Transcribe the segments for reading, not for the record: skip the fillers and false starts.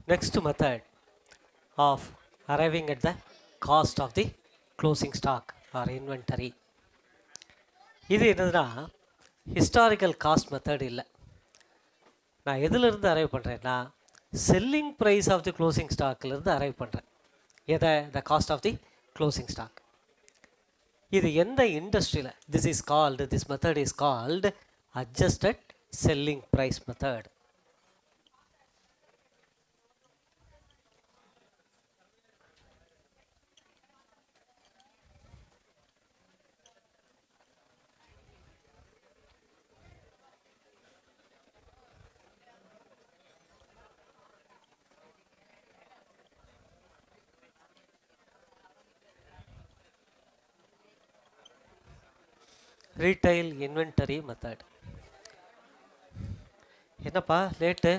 Next method of arriving at the cost of the closing stock or inventory. இது என்னதுன்னா historical cost method இல்லை. நான் எதிலிருந்து arrive பண்ணுறேன்னா selling price of the closing ஸ்டாக்லேருந்து arrive பண்ணுறேன். எதை? The cost of the closing stock. இது எந்த இண்டஸ்ட்ரியில் this method is called adjusted selling price method. Retail inventory method. என்னப்பா late?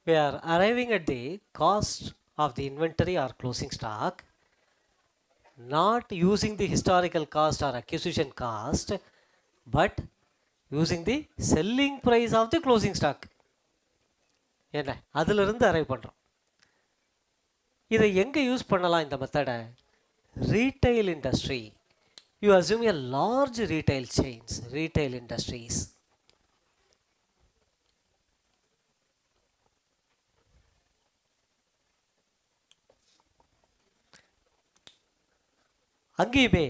We are arriving at the cost of the inventory or closing stock not using the historical cost or acquisition cost but using the selling price of the closing stock. என்ன அதிலிருந்து arrive பண்ணுறோம். இதை எங்கே use பண்ணலாம் இந்த மெத்தடை? Retail industry. You assume a large retail chains, retail industries. அங்கேயுமே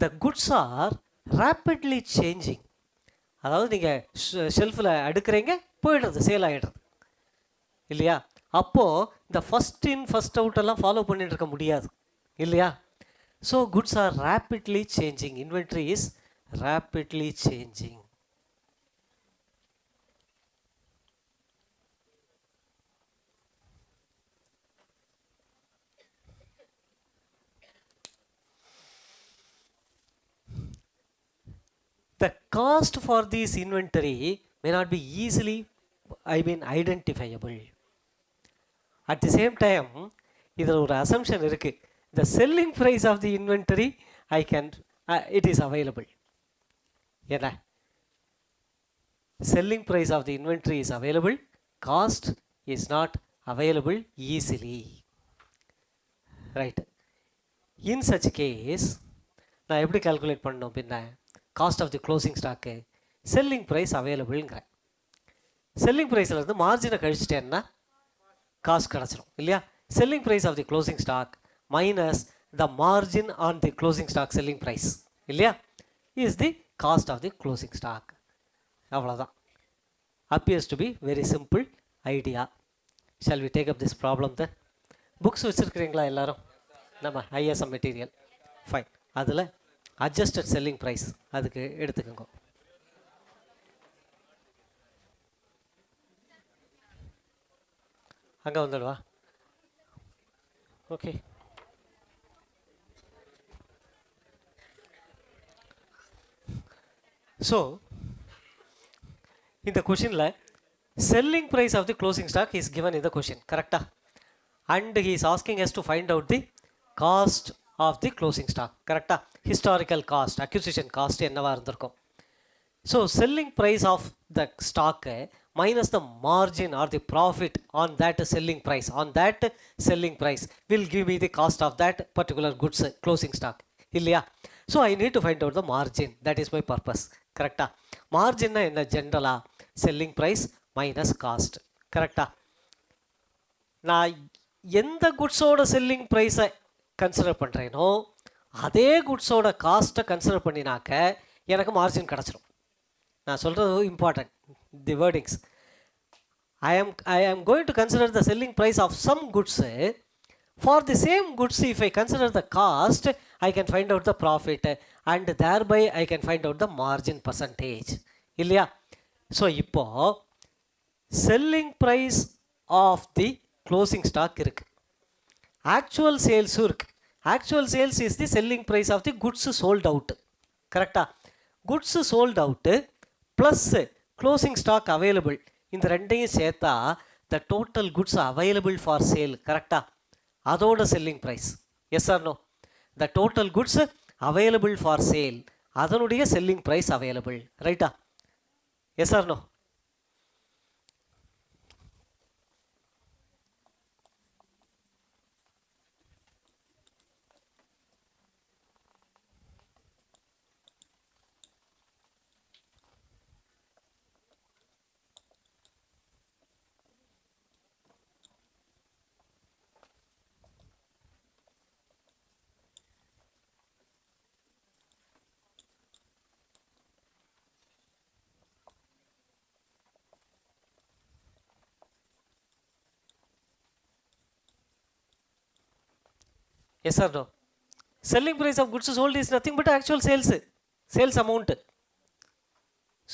the goods are rapidly changing. அதாவது நீங்கள் ஷெல்ஃபில் அடுக்கிறீங்க, போயிடுறது, சேல் ஆகிடுறது இல்லையா? அப்போது இந்த ஃபஸ்ட் இன் ஃபஸ்ட் அவுட் எல்லாம் ஃபாலோ பண்ணிட்டு இருக்க முடியாது இல்லையா? So goods are rapidly changing, inventory is rapidly changing. The cost for this inventory may not be easily identifiable. At the same time, இதில் ஒரு assumption இருக்கு. The selling price of the inventory it is available. என்ன? Selling price of the inventory is available. Cost is not available easily. Right. In such case, நான் எப்படி calculate பண்ணணும்? பின்ன cost of the closing ஸ்டாக்கு selling price அவைலபிள்ங்கிற selling ப்ரைஸில் மார்ஜினை கழிச்சிட்டேன்னா காஸ்ட் கிடச்சிரும் இல்லையா? Selling price of the closing stock minus the margin on the closing stock selling price இல்லையா is the cost of the closing stock. அவ்வளோதான். Appears to be very simple idea. Shall we take up this problem then? Books வச்சுருக்கிறீங்களா எல்லோரும்? நம்ம ISM material fine. அதில் adjusted selling price அதுக்கு எடுத்துக்கோங்க. அங்கே வந்துடுவா. ஓகே. ஸோ இந்த கொஷினில் selling price of the closing stock is given in the question, கரெக்டா? And he is asking us to find out the cost of the closing stock, கரெக்டாக? Historical cost, acquisition cost என்னவாக இருந்திருக்கும். So selling price of the ஸ்டாக்கு minus the margin or the profit on that selling price, on that selling price will give me the cost of that particular goods closing stock இல்லையா? So I need to find out the margin. That is my purpose, கரெக்டாக? மார்ஜின்னா என்ன? ஜென்ரலாக selling price minus cost, கரெக்டாக? நான் எந்த குட்ஸோட selling ப்ரைஸை consider பண்ணுறேனோ அதே குட்ஸோட காஸ்ட்டை கன்சிடர் பண்ணினாக்க எனக்கு மார்ஜின் கிடச்சிரும். நான் சொல்கிறது important, the wordings. I am going to consider the selling price of some goods. For the same goods, if I consider the cost, I can find out the profit and thereby I can find out the margin percentage. இல்லையா? So இப்போ selling price of the closing stock இருக்குது, actual சேல்ஸும் இருக்குது. Actual sales is the selling price of the goods sold out, கரெக்டாக? Goods sold out plus closing stock available, இந்த ரெண்டையும் சேர்த்தா the total goods available for sale, கரெக்டாக? அதோட selling price. Yes or no? the total goods available for sale, அதனுடைய selling price available, right? Yes or no? Yes or no? Selling price of goods sold is nothing but actual sales amount.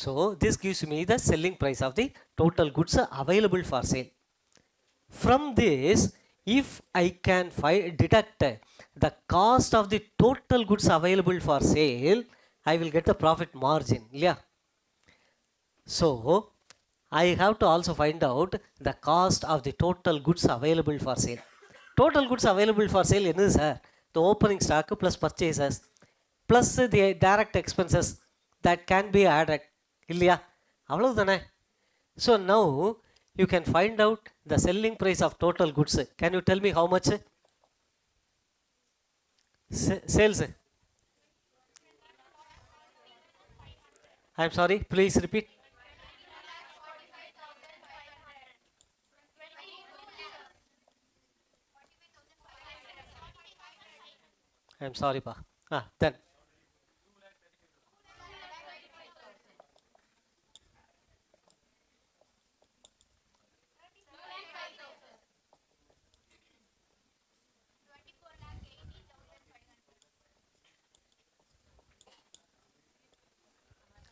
So this gives me the selling price of the total goods available for sale. From this, if I can deduct the cost of the total goods available for sale, I will get the profit margin. Yeah. So I have to also find out the cost of the total goods available for sale. Total goods available for sale is the opening stock plus purchases plus the direct expenses that can be added. Ilya, so now you can find out the selling price of total goods. Can you tell me how much? Sales. I'm sorry, please repeat. I'm sorry, pa. Then,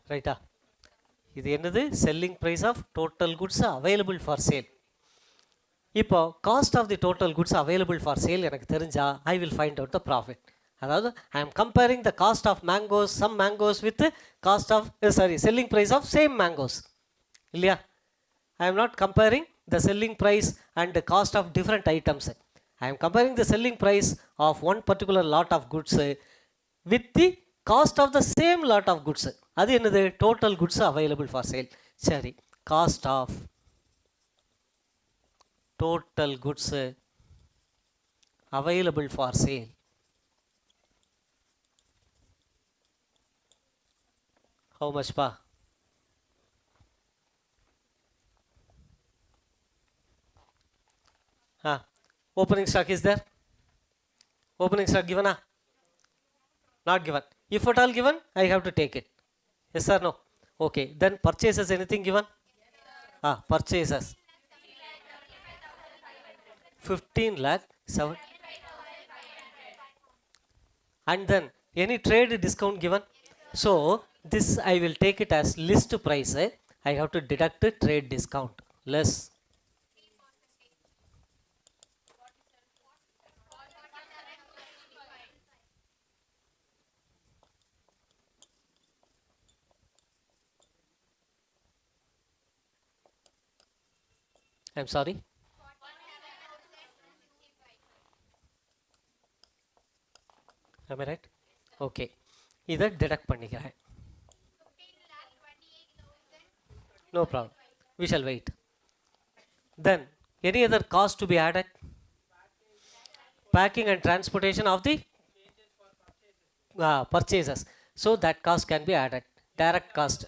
right? இது என்னது selling price of total goods available for sale. இப்போ cost of the total goods available for sale எனக்கு தெரிஞ்சா I will find out the profit. அதாவது I am comparing the cost of mangoes, some mangoes with cost of selling price of same mangoes, இல்லையா? I am not comparing the selling price and the cost of different items. I am comparing the selling price of one particular lot of goods with the cost of the same lot of goods. அது என்னது? Total goods available for sale. சரி, cost of total goods available for sale. How much, pa? Opening stock is there? Opening stock given? Not given. If at all given, I have to take it. Yes or no? Okay. Then purchases, anything given? Purchases. 15 lakh 7. And then any trade discount given? So this I will take it as list price. I have to deduct trade discount less. I'm sorry. Am I right? Okay. இதை deduct பண்ணிக்கிறேன். No problem. We shall wait. Then any other cost to be added? Packing and transportation of the purchases. So that cost can be added. Direct cost.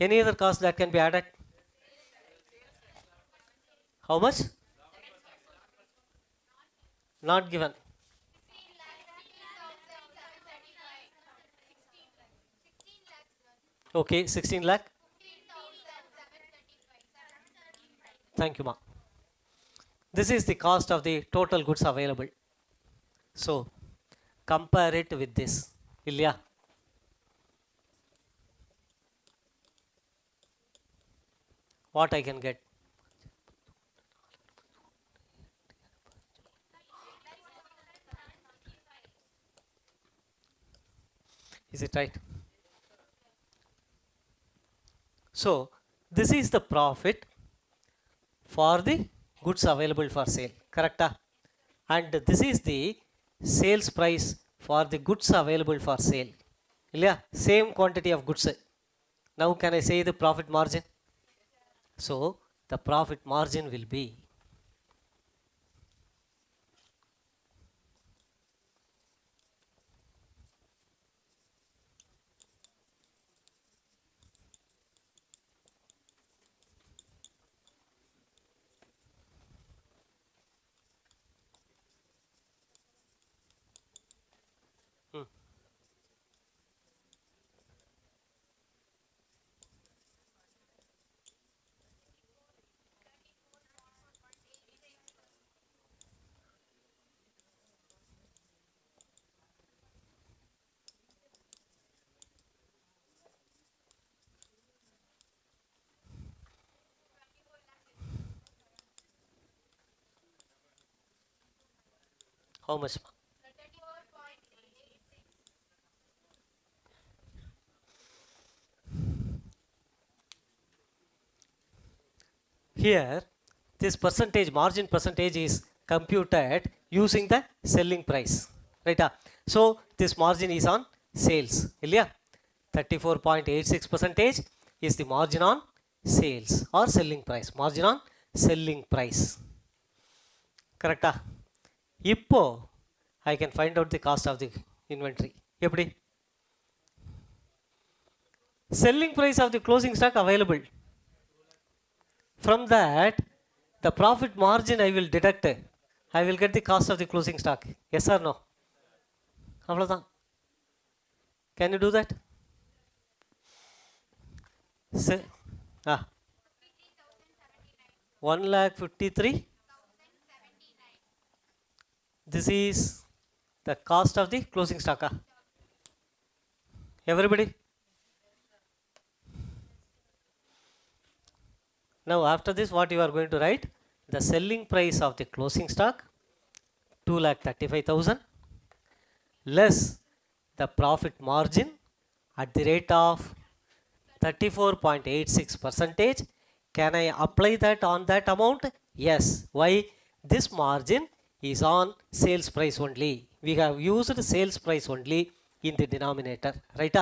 Any other cost that can be added? How much? Not given. Okay, 16 lakh. Thank you, ma. This is the cost of the total goods available. So compare it with this. Ilya. What I can get? Is it right? So this is the profit for the goods available for sale, correct? And this is the sales price for the goods available for sale. Yeah, same quantity of goods. Now can I say the profit margin? So the profit margin will be hmm, how much? Here this percentage, margin percentage, is computed using the selling price, right? So this margin is on sales, yeah. 34.86 percentage is the margin on sales or selling price, margin on selling price, correct? இப்போ I can find out the cost of the inventory. எப்படி? Selling price of the closing stock available. From that, the profit margin I will deduct. I will get the cost of the closing stock. Yes or no? அவ்வளோதான். Can you do that? Ah, 1,53,000. This is the cost of the closing stock. Everybody? Now after this, what you are going to write? The selling price of the closing stock 2,35,000 less the profit margin at the rate of 34.86 percentage. Can I apply that on that amount? Yes. Why? This margin is on sales price only. We have used sales price only in the denominator, right?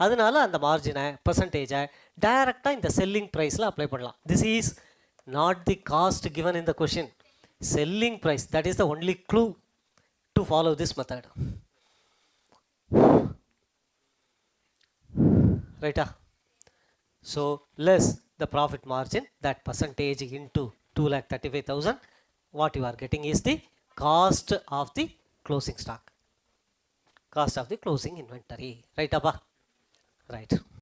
அதனால அந்த மார்ஜினை பர்சன்டேஜை டைரெக்டாக இந்த selling ப்ரைஸில் apply பண்ணலாம். This is not the cost given in the question. Selling price, that is the only clue to follow this method, right? So less the profit margin, that percentage into 2,35,000, what you are getting is the cost of the closing stock, cost of the closing inventory, right? Right.